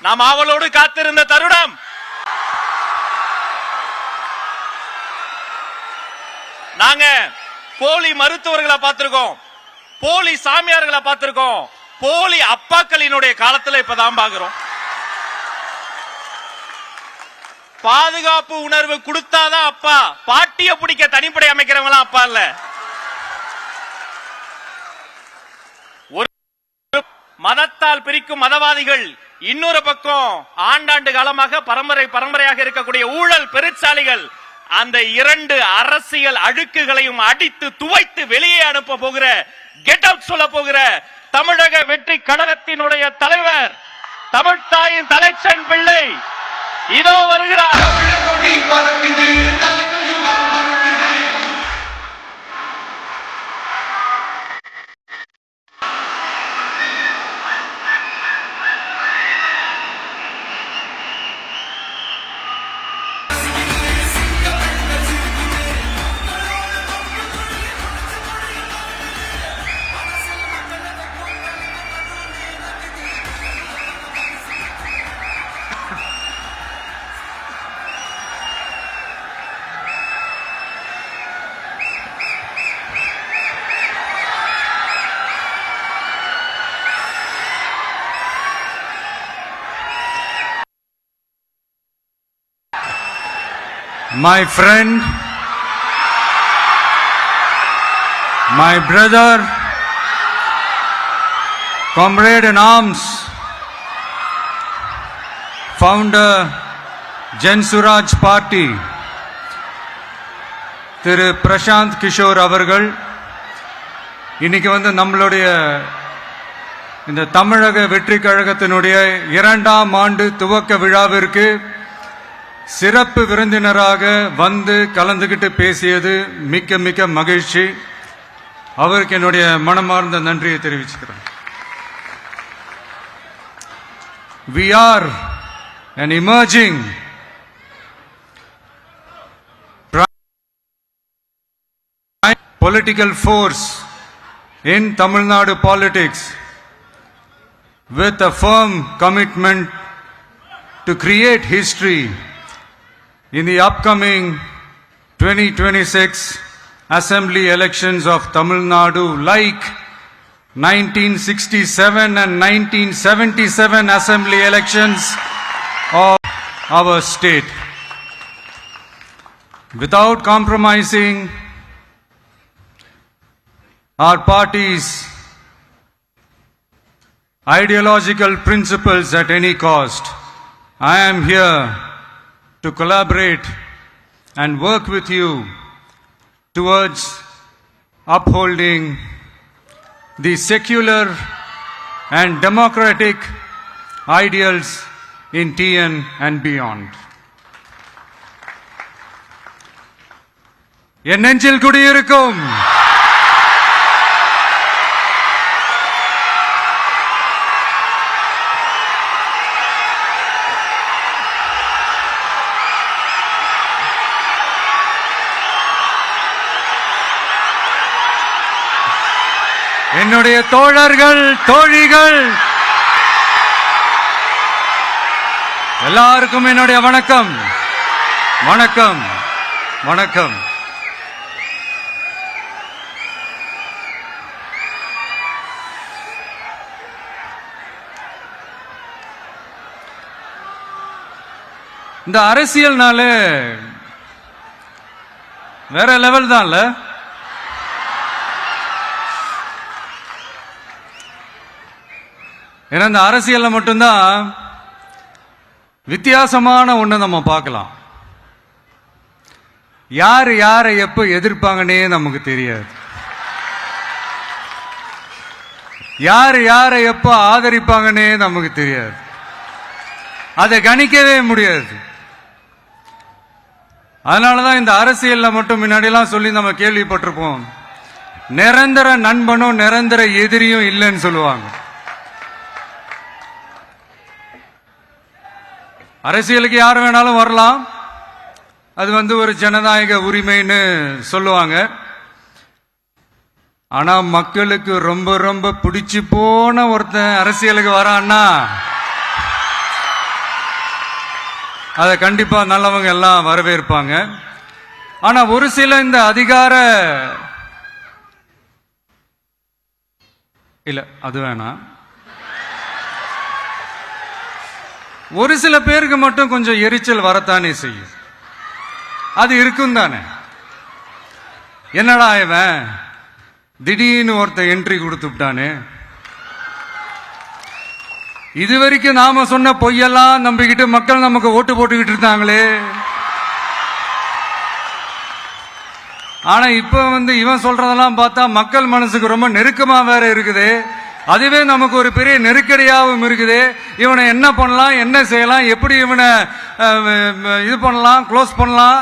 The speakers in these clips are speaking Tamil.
நாம் ஆவலோடு காத்திருந்த தருணம். நாங்க போலி மருத்துவர்களை பார்த்திருக்கோம், போலி சாமியார்களை பார்த்திருக்கோம், போலி அப்பாக்களினுடைய காலத்துல இப்பதான் பாக்குறோம். பாதுகாப்பு உணர்வு கொடுத்தாதான் அப்பா. பாட்டிய பிடிக்க தனிப்படை அமைக்கிறவங்களாம் அப்பா இல்ல. ஒரு மதத்தால் பிரிக்கும் மதவாதிகள், இன்னொரு பக்கம் ஆண்டாண்டு காலமாக பரம்பரையாக இருக்கக்கூடிய ஊழல் பெருச்சாலிகள், அந்த இரண்டு அரசியல் அழுக்குகளையும் அடித்து துவைத்து வெளியே அனுப்ப போகிற, கெட் அவுட் சொல்ல போகிற தமிழக வெற்றி கழகத்தினுடைய தலைவர், தமிழ்த்தாயின் தலைச்சன் பிள்ளை இதோ வருகிறார். My friend, my brother, comrade in arms, founder Jan Suraj Party, திரு பிரசாந்த் கிஷோர் அவர்கள் இன்னைக்கு நம்மளுடைய இந்த தமிழக வெற்றி கழகத்தினுடைய 2ஆம் ஆண்டு துவக்க விழாவிற்கு சிறப்பு விருந்தினராக வந்து கலந்துகிட்டு பேசியது மிக்க மிக்க மகிழ்ச்சி. அவருக்கு என்னுடைய மனமார்ந்த நன்றியை தெரிவிச்சுக்கிறேன். We are an emerging political force in Tamil Nadu politics with a firm commitment to create history in the upcoming 2026 assembly elections of Tamil Nadu, like 1967 and 1977 assembly elections of our state. Without compromising our party's ideological principles at any cost, I am here to collaborate and work with you towards upholding the secular and democratic ideals in TN and beyond. என் நெஞ்சில் குடியிருக்கும் என்னுடைய தோழர்கள், தோழிகள் எல்லாருக்கும் என்னுடைய வணக்கம். வணக்கம் வணக்கம். இந்த அரசியல்னால வேற லெவல் தான்ல. ஏன்னா இந்த அரசியல்ல மட்டும்தான் வித்தியாசமான ஒண்ணு நம்ம பார்க்கலாம். யாரு யாரை எப்ப எதிர்ப்பாங்கன்னே நமக்கு தெரியாது. யாரு யாரை எப்ப ஆதரிப்பாங்கன்னே நமக்கு தெரியாது. அதை கணிக்கவே முடியாது. அதனாலதான் இந்த அரசியல்ல மட்டும் முன்னாடியெல்லாம் சொல்லி நம்ம கேள்விப்பட்டிருப்போம், நிரந்தர நண்பனும் நிரந்தர எதிரியும் இல்லைன்னு சொல்லுவாங்க. அரசியலுக்கு யார் வேணாலும் வரலாம், அது ஒரு ஜனநாயக உரிமைன்னு சொல்லுவாங்க. ஆனா மக்களுக்கு ரொம்ப ரொம்ப பிடிச்சு போன ஒருத்தன் அரசியலுக்கு வரான்னா அதை கண்டிப்பா நல்லவங்க எல்லாம் வரவேற்பாங்க. ஆனா ஒரு சில இந்த அதிகார இல்ல அது வேணாம், ஒரு சில பேருக்கு மட்டும் கொஞ்சம் எரிச்சல் வரத்தானே செய்யும். அது இருக்கும் தானே. என்னடா இவன் திடீர்னு ஒருத்த என்ட்ரி கொடுத்துட்டானே, இதுவரைக்கும் நாம சொன்ன பொய்யெல்லாம் நம்பிக்கிட்டு மக்கள் நமக்கு ஓட்டு போட்டுக்கிட்டு இருந்தாங்களே, ஆனா இப்ப இவன் சொல்றதெல்லாம் பார்த்தா மக்கள் மனசுக்கு ரொம்ப நெருக்கமா வேற இருக்குது. அதுவே நமக்கு ஒரு பெரிய நெருக்கடியாகவும் இருக்குது. இவனை என்ன பண்ணலாம், என்ன செய்யலாம், எப்படி இவனை இது பண்ணலாம், க்ளோஸ் பண்ணலாம்.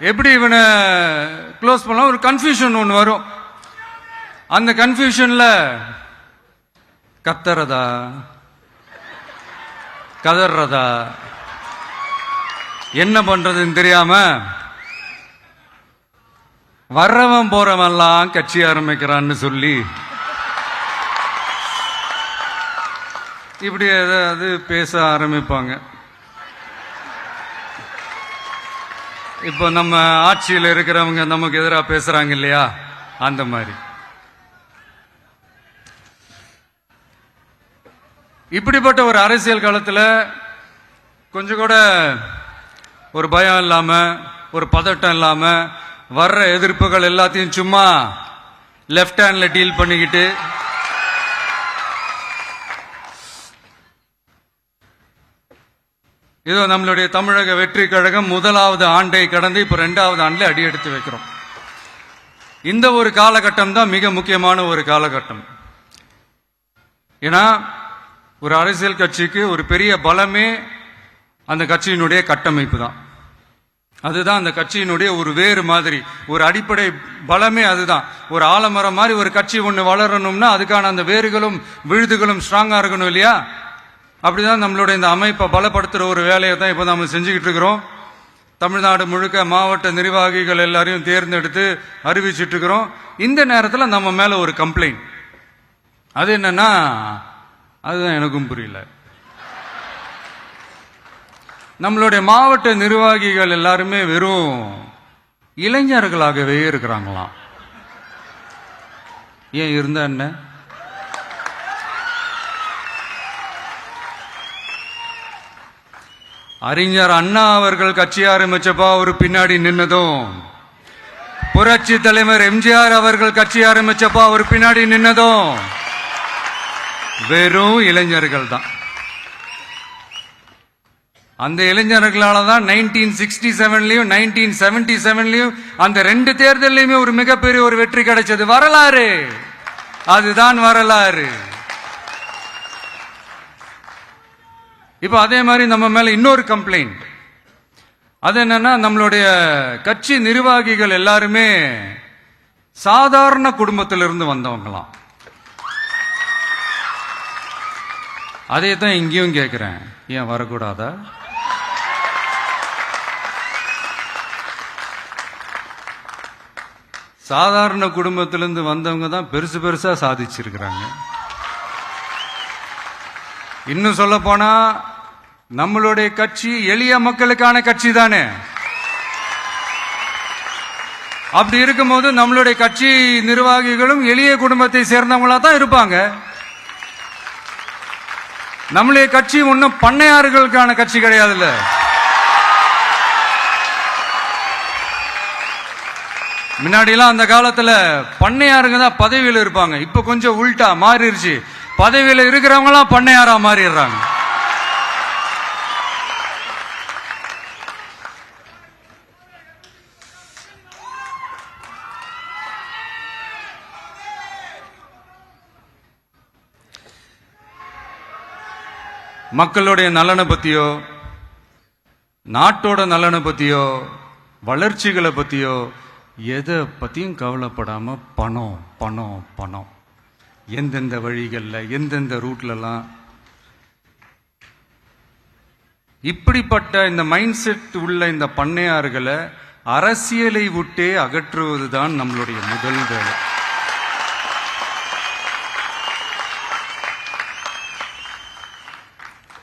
எப்படி இவனை க்ளோஸ் பண்ணலாம், ஒரு கன்ஃபியூஷன் ஒன்று வரும். அந்த கன்ஃபியூஷன்ல கத்துறதா கதறதா என்ன பண்றதுன்னு தெரியாம வர்றவன் போறவன்லாம் கட்சி ஆரம்பிக்கிறான்னு சொல்லி இப்படி ஏதாவது பேச ஆரம்பிப்பாங்க. இப்போ நம்ம ஆட்சியில் இருக்கிறவங்க நமக்கு எதிராக பேசுறாங்க இல்லையா, அந்த மாதிரி. இப்படிப்பட்ட ஒரு அரசியல் காலத்தில் கொஞ்சம் கூட ஒரு பயம் இல்லாம, ஒரு பதட்டம் இல்லாம, வர்ற எதிர்ப்புகள் எல்லாத்தையும் சும்மா லெஃப்ட் ஹேண்ட்ல டீல் பண்ணிக்கிட்டு இதோ நம்மளுடைய தமிழக வெற்றி கழகம் முதலாவது ஆண்டை கடந்து இப்ப 2வது ஆண்டுல அடி எடுத்து வைக்கிறோம். இந்த ஒரு காலகட்டம் தான் மிக முக்கியமான ஒரு காலகட்டம். ஏன்னா ஒரு அரசியல் கட்சிக்கு ஒரு பெரிய பலமே அந்த கட்சியினுடைய கட்டமைப்பு தான். அதுதான் அந்த கட்சியினுடைய ஒரு வேறு மாதிரி, ஒரு அடிப்படை பலமே அதுதான். ஒரு ஆலமரம் மாதிரி ஒரு கட்சி ஒன்று வளரணும்னா அதுக்கான அந்த வேர்களும் விழுதுகளும் ஸ்ட்ராங்கா இருக்கணும் இல்லையா. அப்படிதான் நம்மளுடைய இந்த அமைப்பை பலப்படுத்துற ஒரு வேலையை தான் இப்போ நம்ம செஞ்சுக்கிட்டு இருக்கிறோம். தமிழ்நாடு முழுக்க மாவட்ட நிர்வாகிகள் எல்லாரையும் தேர்ந்தெடுத்து அறிவிச்சிட்டு இருக்கிறோம். இந்த நேரத்தில் நம்ம மேல ஒரு கம்ப்ளைண்ட், அது என்னன்னா, அதுதான் எனக்கும் புரியல. நம்மளுடைய மாவட்ட நிர்வாகிகள் எல்லாருமே வெறும் இளைஞர்களாகவே இருக்கிறாங்களாம். ஏன் இருந்தா என்ன? அறிஞர் அண்ணா அவர்கள் கட்சி ஆரம்பிச்சப்பா ஒரு பின்னாடி நின்னதும், புரட்சி தலைவர் எம்ஜிஆர் அவர்கள் கட்சி ஆரம்பிச்சப்பா ஒரு பின்னாடி நின்னதும் வெறும் இளைஞர்கள் தான். அந்த இளைஞர்களால தான் 1967லயும் 1977லயும் அந்த 2 தேர்தலையுமே ஒரு மிகப்பெரிய ஒரு வெற்றி கிடைச்சது. வரலாறு, அதுதான் வரலாறு. இப்ப அதே மாதிரி நம்ம மேல இன்னொரு கம்ப்ளைண்ட், அது என்னன்னா, நம்மளுடைய கட்சி நிர்வாகிகள் எல்லாருமே சாதாரண குடும்பத்திலிருந்து வந்தவங்களாம். அதே தான் இங்கேயும் கேட்கிறேன், ஏன் வரக்கூடாதா? சாதாரண குடும்பத்திலிருந்து வந்தவங்க தான் பெருசு பெருசா சாதிச்சிருக்கிறாங்க. இன்னும் சொல்ல போனா நம்மளுடைய கட்சி எளிய மக்களுக்கான கட்சி தானே. அப்படி இருக்கும்போது நம்மளுடைய கட்சி நிர்வாகிகளும் எளிய குடும்பத்தை சேர்ந்தவங்களா தான் இருப்பாங்க. நம்மளுடைய கட்சி ஒன்னும் பண்ணையாறுகளுக்கான கட்சி கிடையாதுல்ல. முன்னாடிலாம் அந்த காலத்துல பண்ணையாருங்க தான் பதவியில் இருப்பாங்க. இப்ப கொஞ்சம் உள்டா மாறிடுச்சு, பதவியில் இருக்கிறவங்களாம் பண்ணையாரா மாறிடுறாங்க. மக்களுடைய நலனை பத்தியோ, நாட்டோட நலனை பத்தியோ, வளர்ச்சிகளை பத்தியோ எதை பத்தியும் கவலைப்படாம பணம் பணம் பணம், எந்தெந்த வழிகளில் எந்தெந்த ரூட்லலாம் இப்படிப்பட்ட இந்த மைண்ட் செட் உள்ள இந்த பண்ணையார்களை அரசியலை விட்டே அகற்றுவதுதான் நம்மளுடைய முதல் வேலை.